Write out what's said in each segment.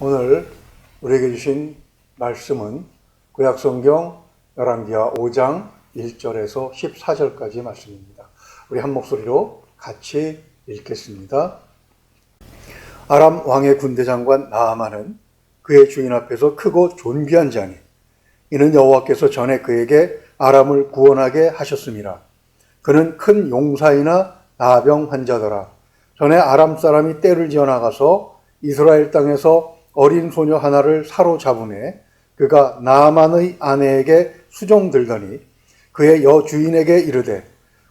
오늘 우리에게 주신 말씀은 구약성경 열왕기하 5장 1절에서 14절까지 말씀입니다. 우리 한 목소리로 같이 읽겠습니다. 아람 왕의 군대장관 나아만은 그의 주인 앞에서 크고 존귀한 자니 이는 여호와께서 전에 그에게 아람을 구원하게 하셨음이라. 그는 큰 용사이나 나병 환자더라. 전에 아람 사람이 떼를 지어 나가서 이스라엘 땅에서 어린 소녀 하나를 사로잡음에 그가 나아만의 아내에게 수종들더니 그의 여주인에게 이르되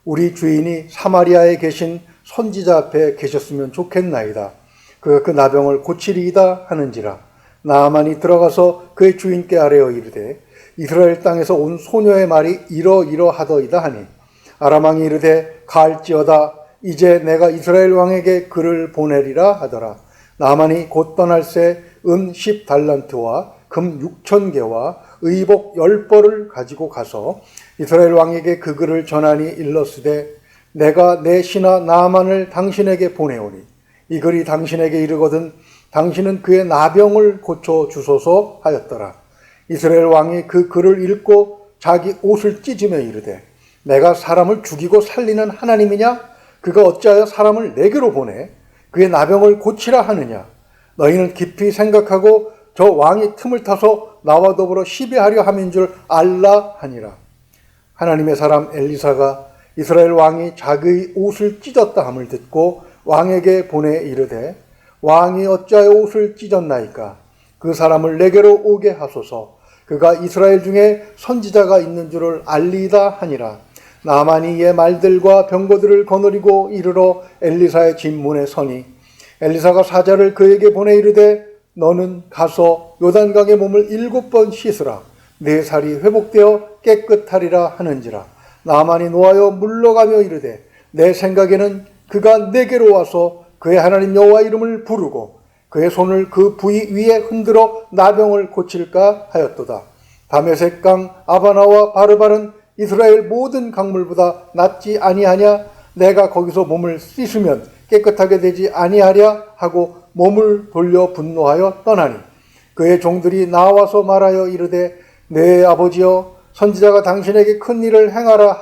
우리 주인이 사마리아에 계신 선지자 앞에 계셨으면 좋겠나이다. 그가 그 나병을 고치리이다 하는지라. 나아만이 들어가서 그의 주인께 아뢰어 이르되 이스라엘 땅에서 온 소녀의 말이 이러이러하더이다 하니 아람 왕이 이르되 가을지어다. 이제 내가 이스라엘 왕에게 그를 보내리라 하더라. 나아만이 곧 떠날새 은 10달란트와 금 6,000개와 의복 10벌을 가지고 가서 이스라엘 왕에게 그 글을 전하니 일렀으되 내가 내 신하 나아만을 당신에게 보내오니 이 글이 당신에게 이르거든 당신은 그의 나병을 고쳐 주소서 하였더라. 이스라엘 왕이 그 글을 읽고 자기 옷을 찢으며 이르되 내가 사람을 죽이고 살리는 하나님이냐? 그가 어찌하여 사람을 내게로 보내 그의 나병을 고치라 하느냐? 너희는 깊이 생각하고 저 왕이 틈을 타서 나와 더불어 시비하려 함인 줄 알라 하니라. 하나님의 사람 엘리사가 이스라엘 왕이 자기의 옷을 찢었다 함을 듣고 왕에게 보내 이르되 왕이 어찌하여 옷을 찢었나이까? 그 사람을 내게로 오게 하소서. 그가 이스라엘 중에 선지자가 있는 줄을 알리이다 하니라. 나아만이 이의 말들과 병거들을 거느리고 이르러 엘리사의 집문에 서니 엘리사가 사자를 그에게 보내 이르되 너는 가서 요단강에 몸을 7번 씻으라. 네 살이 회복되어 깨끗하리라 하는지라. 나아만이 노하여 물러가며 이르되 내 생각에는 그가 내게로 와서 그의 하나님 여호와 이름을 부르고 그의 손을 그 부위 위에 흔들어 나병을 고칠까 하였도다. 다메섹강 아바나와 바르바는 이스라엘 모든 강물보다 낫지 아니하냐? 내가 거기서 몸을 씻으면 깨끗하게 되지 아니하랴 하고 몸을 돌려 분노하여 떠나니 그의 종들이 나와서 말하여 이르되 내 아버지여 선지자가 당신에게 큰 일을 행하라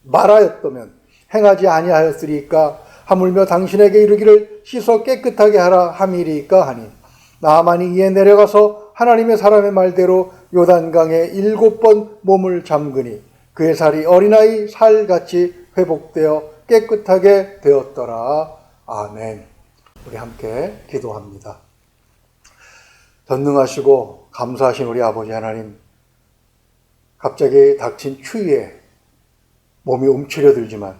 말하였다면 행하지 아니하였으리까 하물며 당신에게 이르기를 씻어 깨끗하게 하라 함이리까 하니 나아만이 이에 내려가서 하나님의 사람의 말대로 요단강에 7번 몸을 잠그니 그의 살이 어린아이 살같이 회복되어 깨끗하게 되었더라. 아멘. 우리 함께 기도합니다. 전능하시고 감사하신 우리 아버지 하나님, 갑자기 닥친 추위에 몸이 움츠려들지만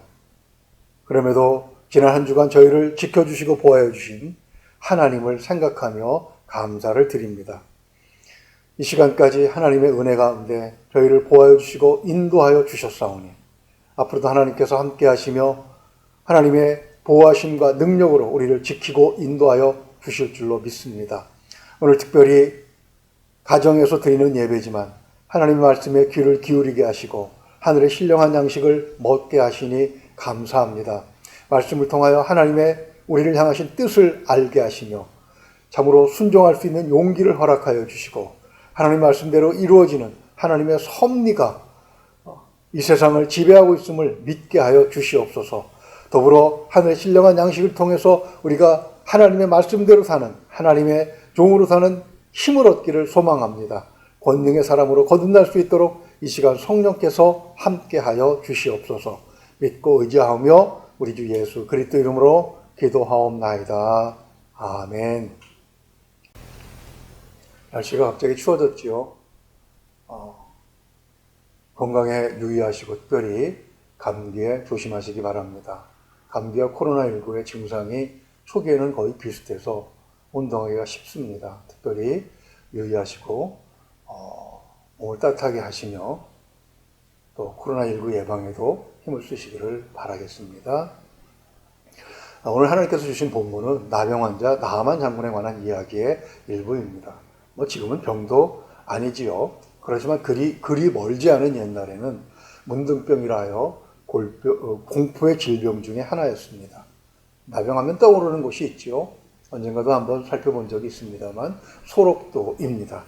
그럼에도 지난 한 주간 저희를 지켜주시고 보호해 주신 하나님을 생각하며 감사를 드립니다. 이 시간까지 하나님의 은혜 가운데 저희를 보호해 주시고 인도하여 주셨사오니 앞으로도 하나님께서 함께 하시며 하나님의 보호하심과 능력으로 우리를 지키고 인도하여 주실 줄로 믿습니다. 오늘 특별히 가정에서 드리는 예배지만 하나님의 말씀에 귀를 기울이게 하시고 하늘의 신령한 양식을 먹게 하시니 감사합니다. 말씀을 통하여 하나님의 우리를 향하신 뜻을 알게 하시며 참으로 순종할 수 있는 용기를 허락하여 주시고 하나님 말씀대로 이루어지는 하나님의 섭리가 이 세상을 지배하고 있음을 믿게 하여 주시옵소서. 더불어 하늘의 신령한 양식을 통해서 우리가 하나님의 말씀대로 사는 하나님의 종으로 사는 힘을 얻기를 소망합니다. 권능의 사람으로 거듭날 수 있도록 이 시간 성령께서 함께하여 주시옵소서. 믿고 의지하며 우리 주 예수 그리스도 이름으로 기도하옵나이다. 아멘. 날씨가 갑자기 추워졌지요. 건강에 유의하시고 특별히 감기에 조심하시기 바랍니다. 감기와 코로나19의 증상이 초기에는 거의 비슷해서 운동하기가 쉽습니다. 특별히 유의하시고 몸을 따뜻하게 하시며 또 코로나19 예방에도 힘을 쓰시기를 바라겠습니다. 오늘 하나님께서 주신 본문은 나병 환자 나아만 장군에 관한 이야기의 일부입니다. 지금은 병도 아니지요. 그렇지만 그리 멀지 않은 옛날에는 문둥병이라 하여 공포의 질병 중에 하나였습니다. 나병하면 떠오르는 곳이 있지요. 언젠가도 한번 살펴본 적이 있습니다만 소록도입니다.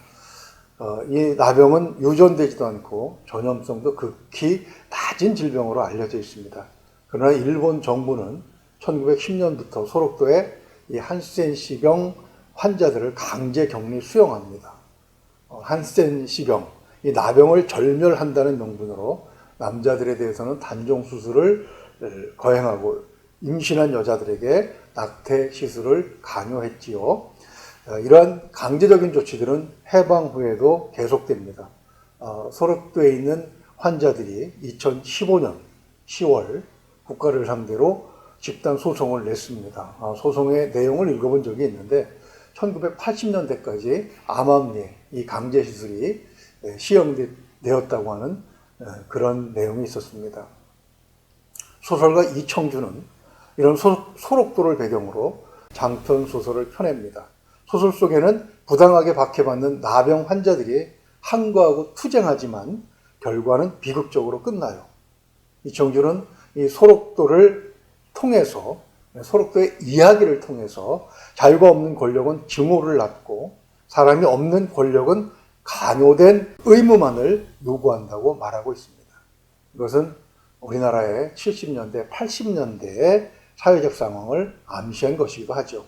이 나병은 유전되지도 않고 전염성도 극히 낮은 질병으로 알려져 있습니다. 그러나 일본 정부는 1910년부터 소록도에 이 한센시병 환자들을 강제 격리 수용합니다. 한센시병, 이 나병을 절멸한다는 명분으로 남자들에 대해서는 단종 수술을 거행하고 임신한 여자들에게 낙태 시술을 강요했지요. 이러한 강제적인 조치들은 해방 후에도 계속됩니다. 소록도에 있는 환자들이 2015년 10월 국가를 상대로 집단 소송을 냈습니다. 소송의 내용을 읽어본 적이 있는데 1980년대까지 암암리에 이 강제 시술이 시행되었다고 하는 그런 내용이 있었습니다. 소설가 이청주는 이런 소록도를 배경으로 장편 소설을 펴냅니다. 소설 속에는 부당하게 박해받는 나병 환자들이 항거하고 투쟁하지만 결과는 비극적으로 끝나요. 이청주는 이 소록도를 통해서, 소록도의 이야기를 통해서 자유가 없는 권력은 증오를 낳고 사람이 없는 권력은 강요된 의무만을 요구한다고 말하고 있습니다. 이것은 우리나라의 70년대, 80년대의 사회적 상황을 암시한 것이기도 하죠.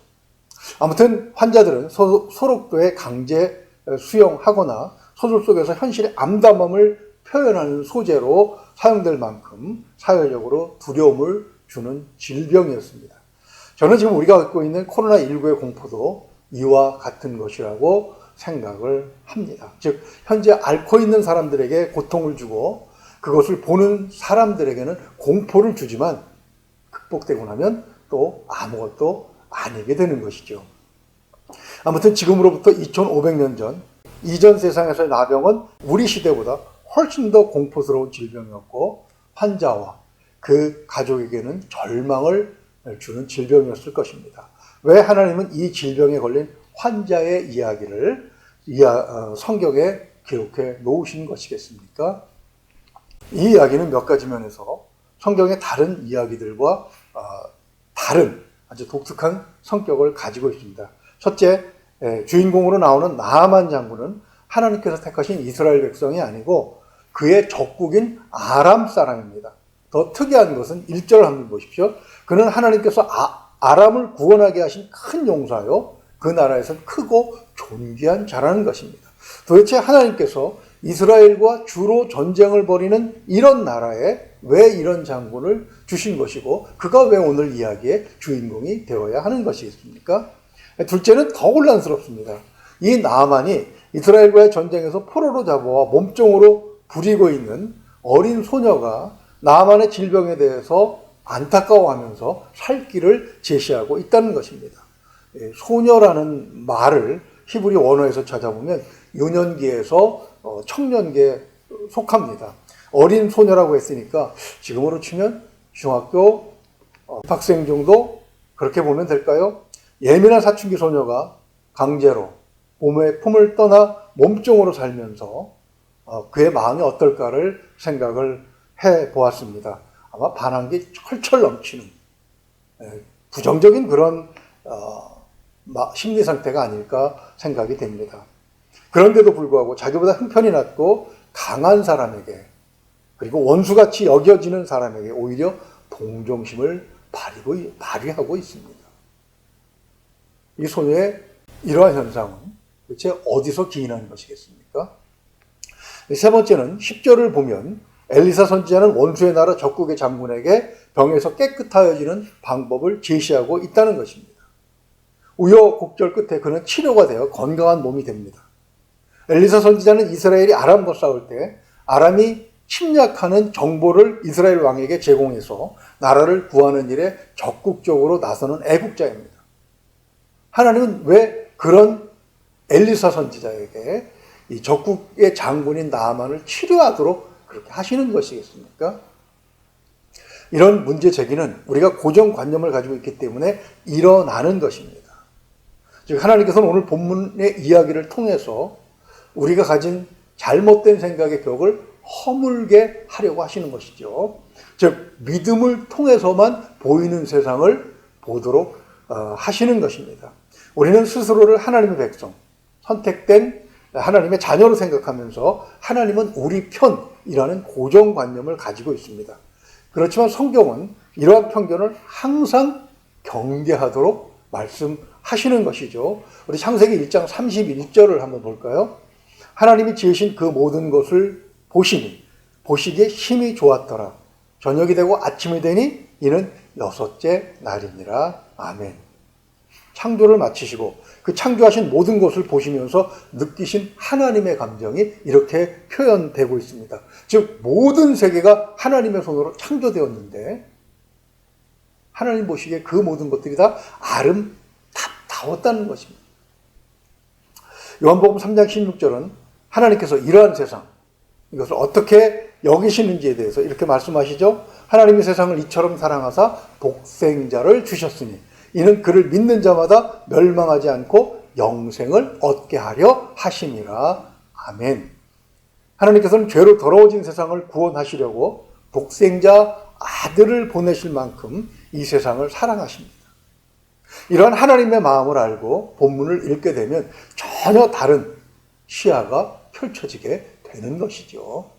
아무튼 환자들은 소록도에 강제 수용하거나 소설 속에서 현실의 암담함을 표현하는 소재로 사용될 만큼 사회적으로 두려움을 주는 질병이었습니다. 저는 지금 우리가 갖고 있는 코로나19의 공포도 이와 같은 것이라고 생각을 합니다. 즉 현재 앓고 있는 사람들에게 고통을 주고 그것을 보는 사람들에게는 공포를 주지만 극복되고 나면 또 아무것도 아니게 되는 것이죠. 아무튼 지금으로부터 2500년 전 이전 세상에서의 나병은 우리 시대보다 훨씬 더 공포스러운 질병이었고 환자와 그 가족에게는 절망을 주는 질병이었을 것입니다. 왜 하나님은 이 질병에 걸린 환자의 이야기를 성경에 기록해 놓으신 것이겠습니까? 이 이야기는 몇 가지 면에서 성경의 다른 이야기들과 다른 아주 독특한 성격을 가지고 있습니다. 첫째, 주인공으로 나오는 나아만 장군은 하나님께서 택하신 이스라엘 백성이 아니고 그의 적국인 아람 사람입니다. 더 특이한 것은 1절을 한번 보십시오. 그는 하나님께서 아람을 구원하게 하신 큰 용사요. 그 나라에서 크고 존귀한 자라는 것입니다. 도대체 하나님께서 이스라엘과 주로 전쟁을 벌이는 이런 나라에 왜 이런 장군을 주신 것이고 그가 왜 오늘 이야기의 주인공이 되어야 하는 것이겠습니까? 둘째는 더 혼란스럽습니다. 이 나아만이 이스라엘과의 전쟁에서 포로로 잡아와 몸종으로 부리고 있는 어린 소녀가 나아만의 질병에 대해서 안타까워하면서 살 길을 제시하고 있다는 것입니다. 소녀라는 말을 히브리 원어에서 찾아보면 유년기에서 청년기에 속합니다. 어린 소녀라고 했으니까 지금으로 치면 중학교 학생 정도 그렇게 보면 될까요? 예민한 사춘기 소녀가 강제로 부모의 품을 떠나 몸종으로 살면서 그의 마음이 어떨까를 생각을 해보았습니다. 아마 반항기 철철 넘치는 부정적인 그런 심리 상태가 아닐까 생각이 됩니다. 그런데도 불구하고 자기보다 형편이 낮고 강한 사람에게 그리고 원수같이 여겨지는 사람에게 오히려 동정심을 발휘하고 있습니다. 이 소녀의 이러한 현상은 도대체 어디서 기인한 것이겠습니까? 세 번째는 10절을 보면 엘리사 선지자는 원수의 나라 적국의 장군에게 병에서 깨끗하여지는 방법을 제시하고 있다는 것입니다. 우여곡절 끝에 그는 치료가 되어 건강한 몸이 됩니다. 엘리사 선지자는 이스라엘이 아람과 싸울 때 아람이 침략하는 정보를 이스라엘 왕에게 제공해서 나라를 구하는 일에 적극적으로 나서는 애국자입니다. 하나님은 왜 그런 엘리사 선지자에게 이 적국의 장군인 나아만을 치료하도록 그렇게 하시는 것이겠습니까? 이런 문제 제기는 우리가 고정관념을 가지고 있기 때문에 일어나는 것입니다. 즉 하나님께서는 오늘 본문의 이야기를 통해서 우리가 가진 잘못된 생각의 벽을 허물게 하려고 하시는 것이죠. 즉 믿음을 통해서만 보이는 세상을 보도록 하시는 것입니다. 우리는 스스로를 하나님의 백성, 선택된 하나님의 자녀로 생각하면서 하나님은 우리 편이라는 고정관념을 가지고 있습니다. 그렇지만 성경은 이러한 편견을 항상 경계하도록 말씀하시는 것이죠. 우리 창세기 1장 31절을 한번 볼까요? 하나님이 지으신 그 모든 것을 보시니 보시기에 심히 좋았더라. 저녁이 되고 아침이 되니 이는 여섯째 날이니라. 아멘. 창조를 마치시고 그 창조하신 모든 것을 보시면서 느끼신 하나님의 감정이 이렇게 표현되고 있습니다. 즉 모든 세계가 하나님의 손으로 창조되었는데 하나님 보시기에 그 모든 것들이 다 아름답다웠다는 것입니다. 요한복음 3장 16절은 하나님께서 이러한 세상, 이것을 어떻게 여기시는지에 대해서 이렇게 말씀하시죠. 하나님이 세상을 이처럼 사랑하사 독생자를 주셨으니 이는 그를 믿는 자마다 멸망하지 않고 영생을 얻게 하려 하심이라. 아멘. 하나님께서는 죄로 더러워진 세상을 구원하시려고 독생자 아들을 보내실 만큼 이 세상을 사랑하십니다. 이러한 하나님의 마음을 알고 본문을 읽게 되면 전혀 다른 시야가 펼쳐지게 되는 것이죠.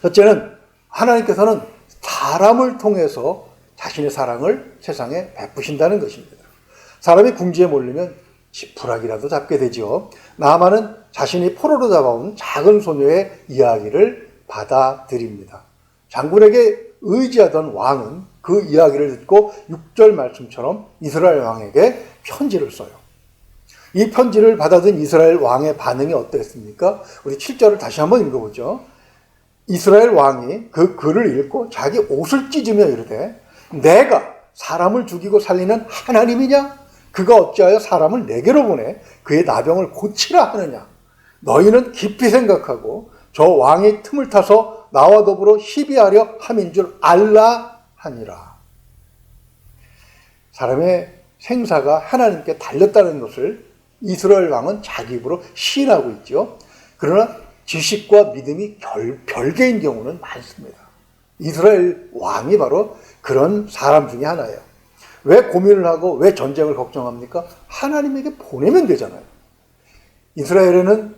첫째는 하나님께서는 사람을 통해서 자신의 사랑을 세상에 베푸신다는 것입니다. 사람이 궁지에 몰리면 지푸라기라도 잡게 되죠. 나아만은 자신이 포로로 잡아온 작은 소녀의 이야기를 받아들입니다. 장군에게 의지하던 왕은 그 이야기를 듣고 6절 말씀처럼 이스라엘 왕에게 편지를 써요. 이 편지를 받아든 이스라엘 왕의 반응이 어땠습니까? 우리 7절을 다시 한번 읽어보죠. 이스라엘 왕이 그 글을 읽고 자기 옷을 찢으며 이르되 내가 사람을 죽이고 살리는 하나님이냐? 그가 어찌하여 사람을 내게로 보내 그의 나병을 고치라 하느냐? 너희는 깊이 생각하고 저 왕이 틈을 타서 나와 더불어 시비하려 함인 줄 알라 하니라. 사람의 생사가 하나님께 달렸다는 것을 이스라엘 왕은 자기 입으로 시인하고 있죠. 그러나 지식과 믿음이 별개인 경우는 많습니다. 이스라엘 왕이 바로 그런 사람 중에 하나예요. 왜 고민을 하고 왜 전쟁을 걱정합니까? 하나님에게 보내면 되잖아요. 이스라엘에는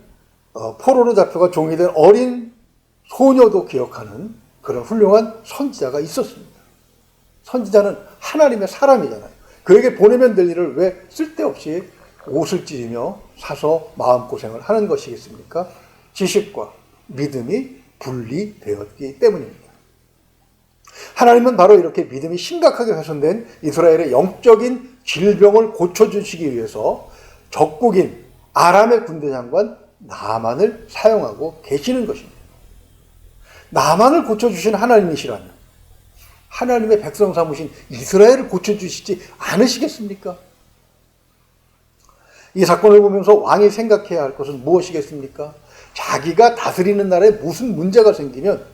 포로로 잡혀가 종이 된 어린 소녀도 기억하는 그런 훌륭한 선지자가 있었습니다. 선지자는 하나님의 사람이잖아요. 그에게 보내면 될 일을 왜 쓸데없이 옷을 찢으며 사서 마음고생을 하는 것이겠습니까? 지식과 믿음이 분리되었기 때문입니다. 하나님은 바로 이렇게 믿음이 심각하게 훼손된 이스라엘의 영적인 질병을 고쳐주시기 위해서 적국인 아람의 군대 장관 나만을 사용하고 계시는 것입니다. 나만을 고쳐주신 하나님이시라면 하나님의 백성 삼으신 이스라엘을 고쳐주시지 않으시겠습니까? 이 사건을 보면서 왕이 생각해야 할 것은 무엇이겠습니까? 자기가 다스리는 나라에 무슨 문제가 생기면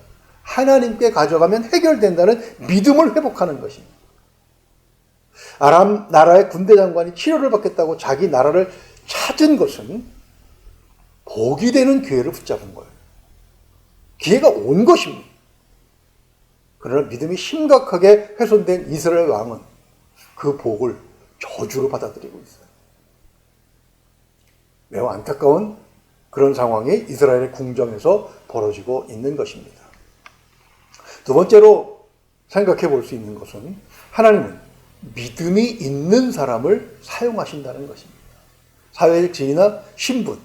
하나님께 가져가면 해결된다는 믿음을 회복하는 것입니다. 아람 나라의 군대 장관이 치료를 받겠다고 자기 나라를 찾은 것은 복이 되는 기회를 붙잡은 거예요. 기회가 온 것입니다. 그러나 믿음이 심각하게 훼손된 이스라엘 왕은 그 복을 저주로 받아들이고 있어요. 매우 안타까운 그런 상황이 이스라엘의 궁정에서 벌어지고 있는 것입니다. 두 번째로 생각해 볼 수 있는 것은 하나님은 믿음이 있는 사람을 사용하신다는 것입니다. 사회적 지위나 신분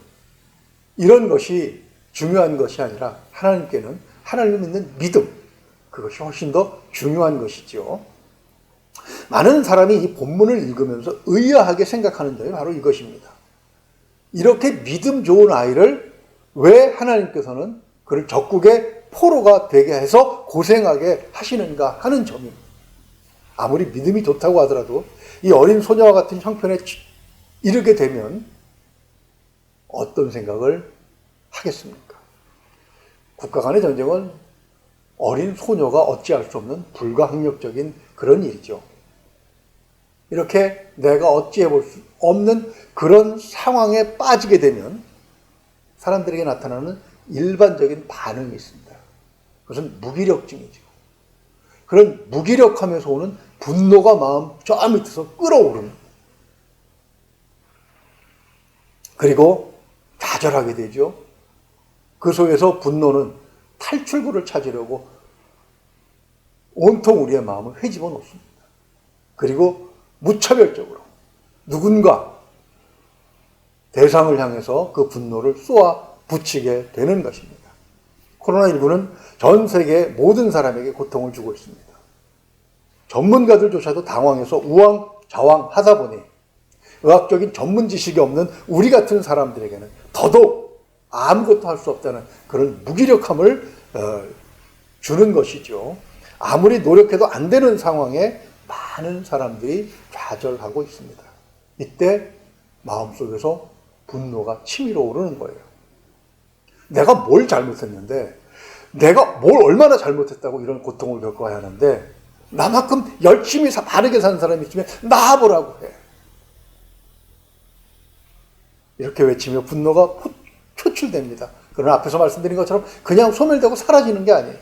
이런 것이 중요한 것이 아니라 하나님께는 하나님을 믿는 믿음 그것이 훨씬 더 중요한 것이죠. 많은 사람이 이 본문을 읽으면서 의아하게 생각하는 점이 바로 이것입니다. 이렇게 믿음 좋은 아이를 왜 하나님께서는 그를 적국의 포로가 되게 해서 고생하게 하시는가 하는 점입니다. 아무리 믿음이 좋다고 하더라도 이 어린 소녀와 같은 형편에 이르게 되면 어떤 생각을 하겠습니까? 국가 간의 전쟁은 어린 소녀가 어찌할 수 없는 불가항력적인 그런 일이죠. 이렇게 내가 어찌해 볼 수 없는 그런 상황에 빠지게 되면 사람들에게 나타나는 일반적인 반응이 있습니다. 그것은 무기력증이죠. 그런 무기력함에서 오는 분노가 마음 저 밑에서 끓어오르는 그리고 좌절하게 되죠. 그 속에서 분노는 탈출구를 찾으려고 온통 우리의 마음을 헤집어 놓습니다. 그리고 무차별적으로 누군가 대상을 향해서 그 분노를 쏘아 붙이게 되는 것입니다. 코로나19는 전 세계 모든 사람에게 고통을 주고 있습니다. 전문가들조차도 당황해서 우왕좌왕하다 보니 의학적인 전문 지식이 없는 우리 같은 사람들에게는 더더욱 아무것도 할 수 없다는 그런 무기력함을 주는 것이죠. 아무리 노력해도 안 되는 상황에 많은 사람들이 좌절하고 있습니다. 이때 마음속에서 분노가 치밀어 오르는 거예요. 내가 뭘 잘못했는데, 내가 뭘 얼마나 잘못했다고 이런 고통을 겪어야 하는데, 나만큼 열심히 바르게 사는 사람이 있으면 나와보라고 해. 이렇게 외치며 분노가 표출됩니다. 그러나 앞에서 말씀드린 것처럼 그냥 소멸되고 사라지는 게 아니에요.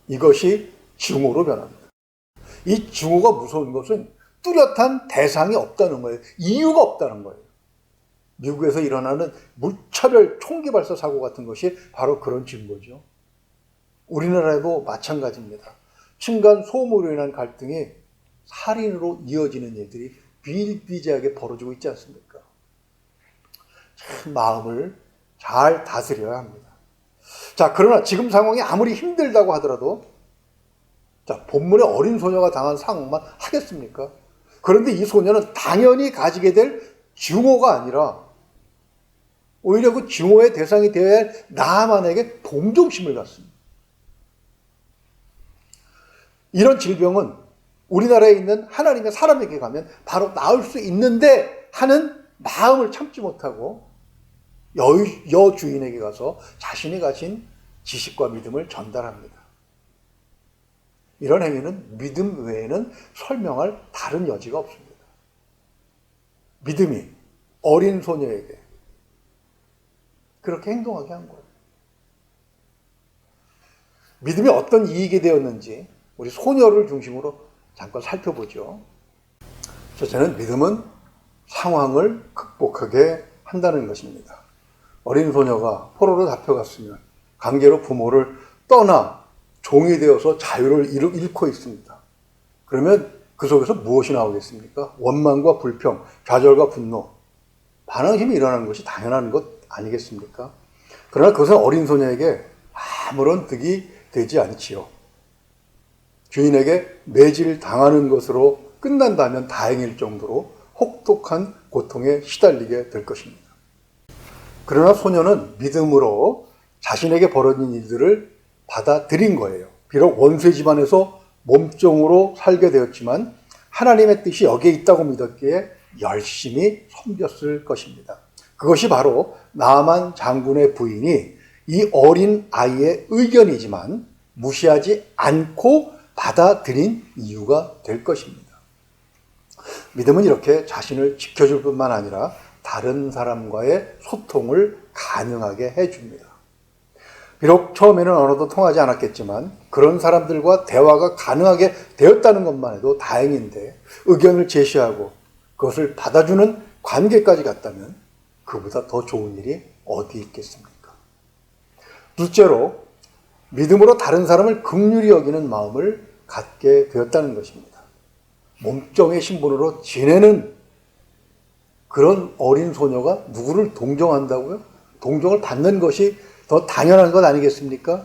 이것이 증오로 변합니다. 이 증오가 무서운 것은 뚜렷한 대상이 없다는 거예요. 이유가 없다는 거예요. 미국에서 일어나는 무차별 총기 발사 사고 같은 것이 바로 그런 증거죠. 우리나라에도 마찬가지입니다. 층간 소음으로 인한 갈등이 살인으로 이어지는 일들이 비일비재하게 벌어지고 있지 않습니까? 참 마음을 잘 다스려야 합니다. 자, 그러나 지금 상황이 아무리 힘들다고 하더라도, 자, 본문의 어린 소녀가 당한 상황만 하겠습니까? 그런데 이 소녀는 당연히 가지게 될 증오가 아니라 오히려 그 증오의 대상이 되어야 할 나만에게 동정심을 갖습니다. 이런 질병은 우리나라에 있는 하나님의 사람에게 가면 바로 나을 수 있는데 하는 마음을 참지 못하고 여주인에게 가서 자신이 가진 지식과 믿음을 전달합니다. 이런 행위는 믿음 외에는 설명할 다른 여지가 없습니다. 믿음이 어린 소녀에게 그렇게 행동하게 한 거예요. 믿음이 어떤 이익이 되었는지 우리 소녀를 중심으로 잠깐 살펴보죠. 첫째는 믿음은 상황을 극복하게 한다는 것입니다. 어린 소녀가 포로로 잡혀갔으면 강제로 부모를 떠나 종이 되어서 자유를 잃고 있습니다. 그러면 그 속에서 무엇이 나오겠습니까? 원망과 불평, 좌절과 분노, 반항심이 일어나는 것이 당연한 것 아니겠습니까? 그러나 그것은 어린 소녀에게 아무런 득이 되지 않지요. 주인에게 매질 당하는 것으로 끝난다면 다행일 정도로 혹독한 고통에 시달리게 될 것입니다. 그러나 소녀는 믿음으로 자신에게 벌어진 일들을 받아들인 거예요. 비록 원수의 집안에서 몸종으로 살게 되었지만 하나님의 뜻이 여기에 있다고 믿었기에 열심히 섬겼을 것입니다. 그것이 바로 나아만 장군의 부인이 이 어린 아이의 의견이지만 무시하지 않고 받아들인 이유가 될 것입니다. 믿음은 이렇게 자신을 지켜줄 뿐만 아니라 다른 사람과의 소통을 가능하게 해줍니다. 비록 처음에는 언어도 통하지 않았겠지만 그런 사람들과 대화가 가능하게 되었다는 것만 해도 다행인데 의견을 제시하고 그것을 받아주는 관계까지 갔다면 그보다 더 좋은 일이 어디 있겠습니까? 둘째로 믿음으로 다른 사람을 긍휼히 여기는 마음을 갖게 되었다는 것입니다. 몸종의 신분으로 지내는 그런 어린 소녀가 누구를 동정한다고요? 동정을 받는 것이 더 당연한 것 아니겠습니까?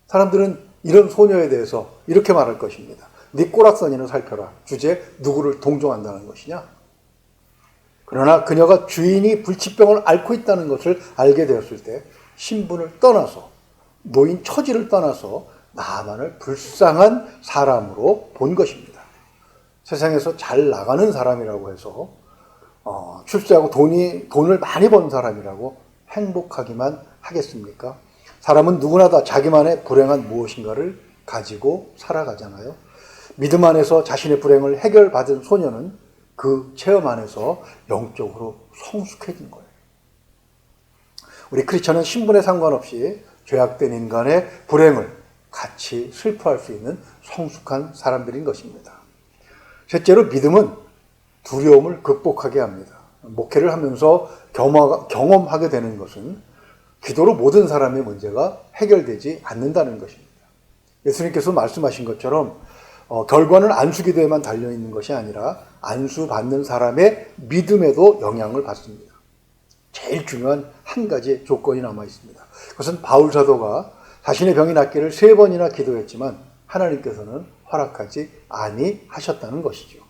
사람들은 이런 소녀에 대해서 이렇게 말할 것입니다. 네 꼬락서니는 살펴라. 주제 누구를 동정한다는 것이냐? 그러나 그녀가 주인이 불치병을 앓고 있다는 것을 알게 되었을 때 신분을 떠나서 노인 처지를 떠나서 나만을 불쌍한 사람으로 본 것입니다. 세상에서 잘 나가는 사람이라고 해서 출세하고 돈을 많이 번 사람이라고 행복하기만 하겠습니까? 사람은 누구나 다 자기만의 불행한 무엇인가를 가지고 살아가잖아요. 믿음 안에서 자신의 불행을 해결받은 소녀는 그 체험 안에서 영적으로 성숙해진 거예요. 우리 크리스천은 신분에 상관없이 죄악된 인간의 불행을 같이 슬퍼할 수 있는 성숙한 사람들인 것입니다. 셋째로 믿음은 두려움을 극복하게 합니다. 목회를 하면서 경험하게 되는 것은 기도로 모든 사람의 문제가 해결되지 않는다는 것입니다. 예수님께서 말씀하신 것처럼 결과는 안수기도에만 달려있는 것이 아니라 안수받는 사람의 믿음에도 영향을 받습니다. 제일 중요한 한 가지 조건이 남아 있습니다. 그것은 바울 사도가 자신의 병이 낫기를 3번이나 기도했지만 하나님께서는 허락하지 아니하셨다는 것이죠.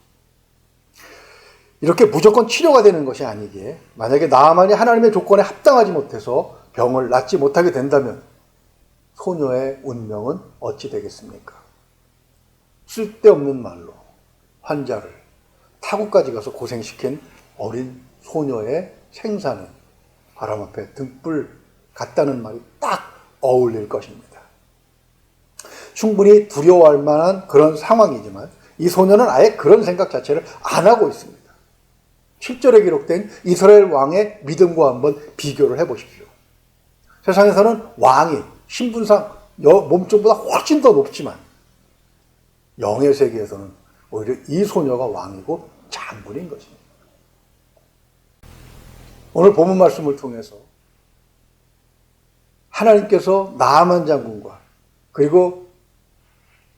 이렇게 무조건 치료가 되는 것이 아니기에 만약에 나만이 하나님의 조건에 합당하지 못해서 병을 낫지 못하게 된다면 소녀의 운명은 어찌 되겠습니까? 쓸데없는 말로 환자를 타국까지 가서 고생시킨 어린 소녀의 생사는 바람 앞에 등불 같다는 말이 딱 어울릴 것입니다. 충분히 두려워할 만한 그런 상황이지만 이 소녀는 아예 그런 생각 자체를 안 하고 있습니다. 7절에 기록된 이스라엘 왕의 믿음과 한번 비교를 해보십시오. 세상에서는 왕이 신분상 몸쪽보다 훨씬 더 높지만 영의 세계에서는 오히려 이 소녀가 왕이고 장군인 것입니다. 오늘 본문 말씀을 통해서 하나님께서 나아만 장군과 그리고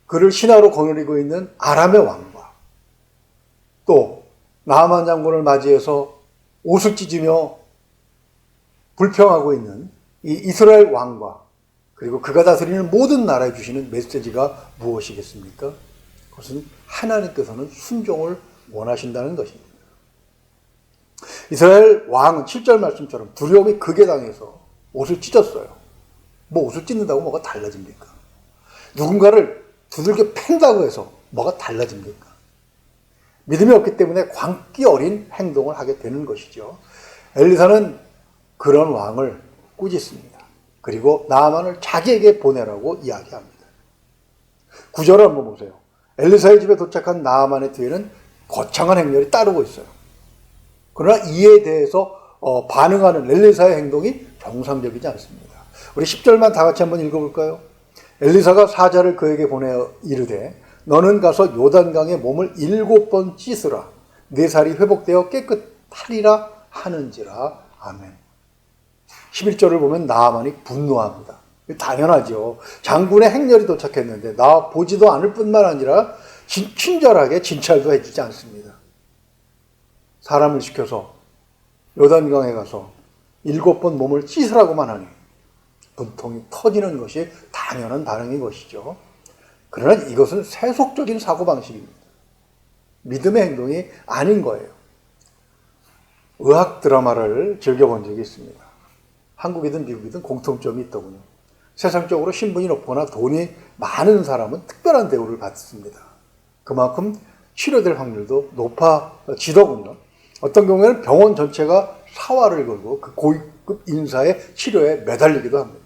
그를 신하로 거느리고 있는 아람의 왕과 또 나아만 장군을 맞이해서 옷을 찢으며 불평하고 있는 이 이스라엘 왕과 그리고 그가 다스리는 모든 나라에 주시는 메시지가 무엇이겠습니까? 그것은 하나님께서는 순종을 원하신다는 것입니다. 이스라엘 왕은 7절 말씀처럼 두려움이 극에 당해서 옷을 찢었어요. 뭐 옷을 찢는다고 뭐가 달라집니까? 누군가를 두들겨 팬다고 해서 뭐가 달라집니까? 믿음이 없기 때문에 광기 어린 행동을 하게 되는 것이죠. 엘리사는 그런 왕을 꾸짖습니다. 그리고 나아만을 자기에게 보내라고 이야기합니다. 9절을 한번 보세요. 엘리사의 집에 도착한 나아만의 뒤에는 거창한 행렬이 따르고 있어요. 그러나 이에 대해서 반응하는 엘리사의 행동이 정상적이지 않습니다. 우리 10절만 다 같이 한번 읽어볼까요? 엘리사가 사자를 그에게 보내어 이르되 너는 가서 요단강에 몸을 7번 씻으라. 네 살이 회복되어 깨끗하리라 하는지라. 아멘. 11절을 보면 나아만이 분노합니다. 당연하죠. 장군의 행렬이 도착했는데 나 보지도 않을 뿐만 아니라 친절하게 진찰도 해주지 않습니다. 사람을 시켜서 요단강에 가서 7번 몸을 씻으라고만 하니 분통이 터지는 것이 당연한 반응인 것이죠. 그러나 이것은 세속적인 사고방식입니다. 믿음의 행동이 아닌 거예요. 의학 드라마를 즐겨본 적이 있습니다. 한국이든 미국이든 공통점이 있더군요. 세상적으로 신분이 높거나 돈이 많은 사람은 특별한 대우를 받습니다. 그만큼 치료될 확률도 높아지더군요. 어떤 경우에는 병원 전체가 사활을 걸고 그 고위급 인사의 치료에 매달리기도 합니다.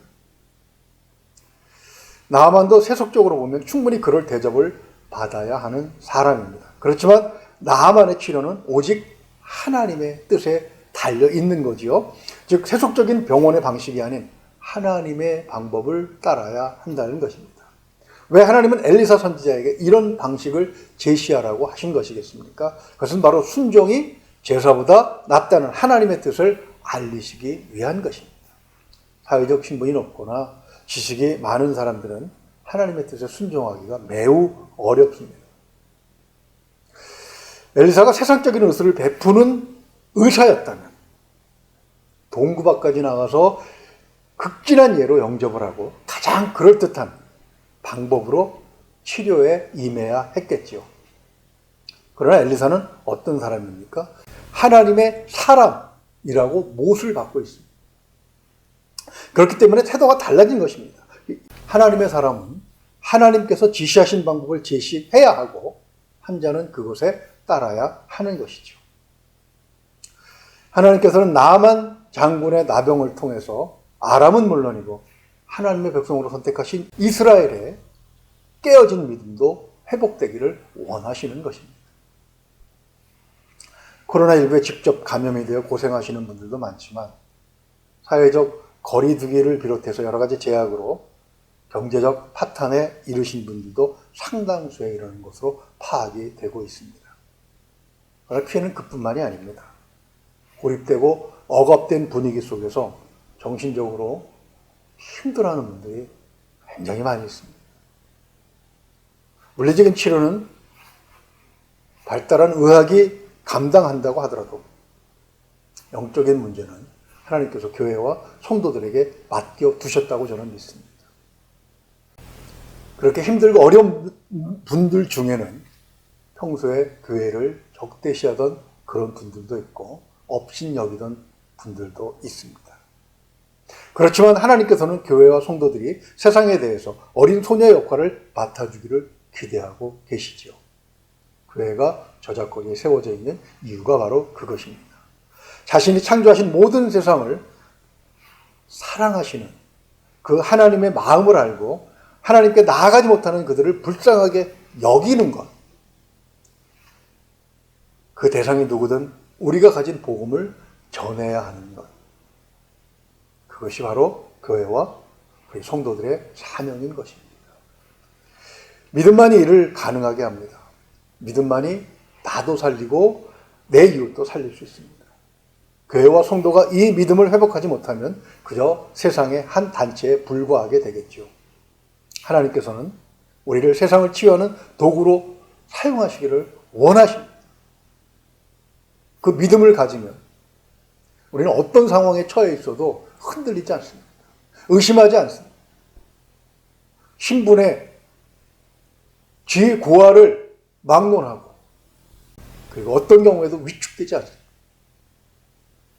나아만도 세속적으로 보면 충분히 그럴 대접을 받아야 하는 사람입니다. 그렇지만 나아만의 치료는 오직 하나님의 뜻에 달려 있는 거지요. 즉 세속적인 병원의 방식이 아닌 하나님의 방법을 따라야 한다는 것입니다. 왜 하나님은 엘리사 선지자에게 이런 방식을 제시하라고 하신 것이겠습니까? 그것은 바로 순종이 제사보다 낫다는 하나님의 뜻을 알리시기 위한 것입니다. 사회적 신분이 높거나 지식이 많은 사람들은 하나님의 뜻에 순종하기가 매우 어렵습니다. 엘리사가 세상적인 의술을 베푸는 의사였다면 동구 밖까지 나가서 극진한 예로 영접을 하고 가장 그럴듯한 방법으로 치료에 임해야 했겠지요. 그러나 엘리사는 어떤 사람입니까? 하나님의 사람이라고 못을 받고 있습니다. 그렇기 때문에 태도가 달라진 것입니다. 하나님의 사람은 하나님께서 지시하신 방법을 제시해야 하고 한자는 그것에 따라야 하는 것이죠. 하나님께서는 나아만 장군의 나병을 통해서 아람은 물론이고 하나님의 백성으로 선택하신 이스라엘의 깨어진 믿음도 회복되기를 원하시는 것입니다. 코로나19에 직접 감염이 되어 고생하시는 분들도 많지만 사회적 거리두기를 비롯해서 여러 가지 제약으로 경제적 파탄에 이르신 분들도 상당수에 이르는 것으로 파악이 되고 있습니다. 그러나 피해는 그뿐만이 아닙니다. 고립되고 억압된 분위기 속에서 정신적으로 힘들어하는 분들이 굉장히 많이 있습니다. 물리적인 치료는 발달한 의학이 감당한다고 하더라도 영적인 문제는 하나님께서 교회와 성도들에게 맡겨 두셨다고 저는 믿습니다. 그렇게 힘들고 어려운 분들 중에는 평소에 교회를 적대시하던 그런 분들도 있고 업신여기던 분들도 있습니다. 그렇지만 하나님께서는 교회와 성도들이 세상에 대해서 어린 소녀의 역할을 맡아주기를 기대하고 계시지요. 교회가 저작권이 세워져 있는 이유가 바로 그것입니다. 자신이 창조하신 모든 세상을 사랑하시는 그 하나님의 마음을 알고 하나님께 나아가지 못하는 그들을 불쌍하게 여기는 것. 그 대상이 누구든 우리가 가진 복음을 전해야 하는 것. 그것이 바로 교회와 우리 성도들의 사명인 것입니다. 믿음만이 이를 가능하게 합니다. 믿음만이 나도 살리고 내 이웃도 살릴 수 있습니다. 교회와 성도가 이 믿음을 회복하지 못하면 그저 세상의 한 단체에 불과하게 되겠죠. 하나님께서는 우리를 세상을 치유하는 도구로 사용하시기를 원하십니다. 그 믿음을 가지면 우리는 어떤 상황에 처해 있어도 흔들리지 않습니다. 의심하지 않습니다. 신분의 지혜 고하를 막론하고 그리고 어떤 경우에도 위축되지 않습니다.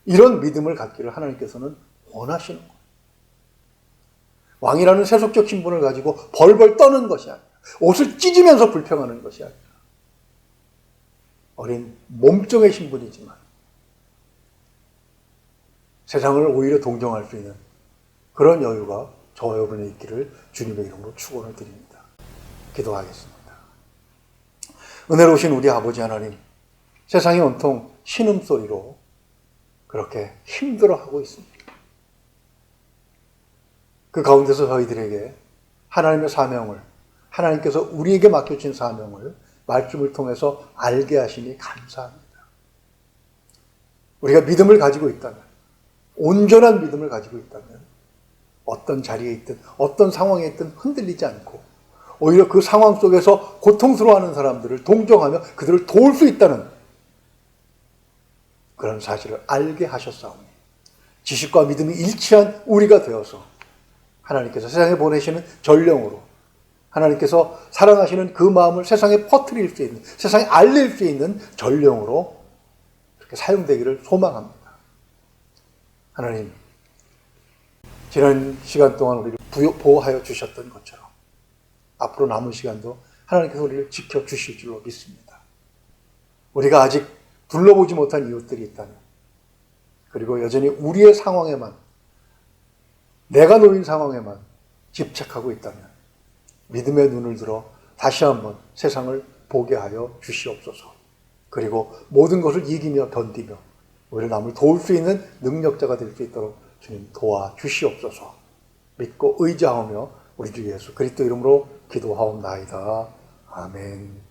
이런 믿음을 갖기를 하나님께서는 원하시는 거예요. 왕이라는 세속적 신분을 가지고 벌벌 떠는 것이 아니라 옷을 찢으면서 불평하는 것이 아니라 어린 몸종의 신분이지만 세상을 오히려 동정할 수 있는 그런 여유가 저와 여러분의 있기를 주님의 이름으로 축원을 드립니다. 기도하겠습니다. 은혜로우신 우리 아버지 하나님, 세상이 온통 신음소리로 그렇게 힘들어하고 있습니다. 그 가운데서 저희들에게 하나님의 사명을, 하나님께서 우리에게 맡겨주신 사명을 말씀을 통해서 알게 하시니 감사합니다. 우리가 믿음을 가지고 있다면, 온전한 믿음을 가지고 있다면 어떤 자리에 있든 어떤 상황에 있든 흔들리지 않고 오히려 그 상황 속에서 고통스러워하는 사람들을 동정하며 그들을 도울 수 있다는 그런 사실을 알게 하셨사오니 지식과 믿음이 일치한 우리가 되어서 하나님께서 세상에 보내시는 전령으로 하나님께서 사랑하시는 그 마음을 세상에 퍼뜨릴 수 있는, 세상에 알릴 수 있는 전령으로 그렇게 사용되기를 소망합니다. 하나님, 지난 시간 동안 우리를 보호하여 주셨던 것처럼 앞으로 남은 시간도 하나님께서 우리를 지켜주실 줄로 믿습니다. 우리가 아직 둘러보지 못한 이웃들이 있다면, 그리고 여전히 우리의 상황에만, 내가 놓인 상황에만 집착하고 있다면 믿음의 눈을 들어 다시 한번 세상을 보게 하여 주시옵소서. 그리고 모든 것을 이기며 견디며 우리를 남을 도울 수 있는 능력자가 될 수 있도록 주님 도와주시옵소서. 믿고 의지하며 우리 주 예수 그리스도 이름으로 기도하옵나이다. 아멘.